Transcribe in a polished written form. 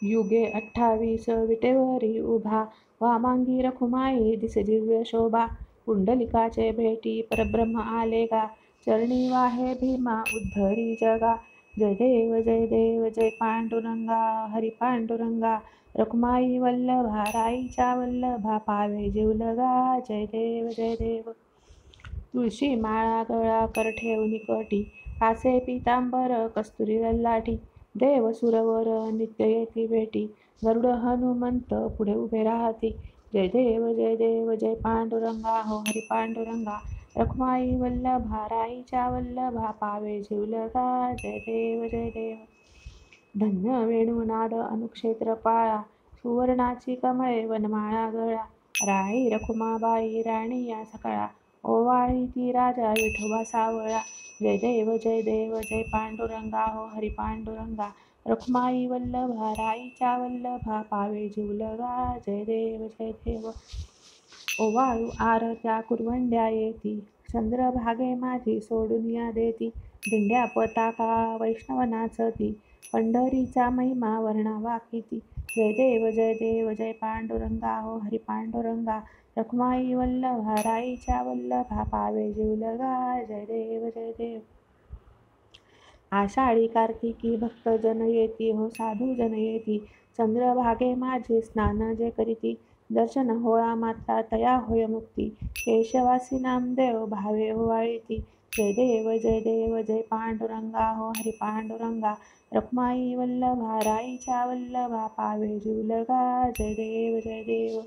युगे 28 विटेवरी उभा, वामांगी रखुमाई दिसे दिव्य शोभा. पुंडलिकाचे भेटी परब्रह्म आले गा, चरणी वाहे भीमा उद्धरी जगा. जय देव जय पांडुरंगा, हरी पांडुरंगा. रखुमाई वल्लभा, राईच्या वल्लभा, पावे जीवलगा. जय देव. तुळशी माळा गळा कर ठेवणी कटी, कासे पितांबर कस्तुरी ललाटी. देव सुरवर नित्य येती भेटी, गरुड हनुमंत पुढे उभे राहती. जय देव जय पांडुरंगा, हो हरी पांडुरंगा. रखुमाई वल्लभा, राईच्या वल्लभा, पावे जीवलगा. जय देव. धन्य वेणुनाद अनुक्षेत्र पाळा, सुवर्णाची कमळे वनमाळा गळा. राई रखुमाबाई राणी या सकाळा, ओवाळी ती राजा विठोबा सावळा. जय देव जय पांडुरंगा, हो हरी पांडुरंगा. रखुमाई वल्लभा, राईच्या वल्लभा, पावे जीवलगा. जय देव. ओवाळू आरत्या कुरवंड्या येती, चंद्रभागे माझी सोडून या देती. दिंड्या पताका वैष्णव नाचती, पंढरीचा महिमा वर्णावा किती. जय देव जय पांडुरंगा, हो हरी पांडुरंगा. रखुमाई वल्लभा, राईच्या वल्लभा, पावे जीवलगा. जय देव. आषाढी कार्तिकी भक्तजन येती, हो साधू जन येती. चंद्रभागे माझे स्नान जे करीती, दर्शन होळा माता तया होय मुक्ती. केशवासी नामदेव भावे ओवाळीती. जय देव जय पांडुरंगा, हो हरी पांडुरंगा. रखुमाई वल्लभा, राईच्या वल्लभा, पावे जीवलगा. जय देव.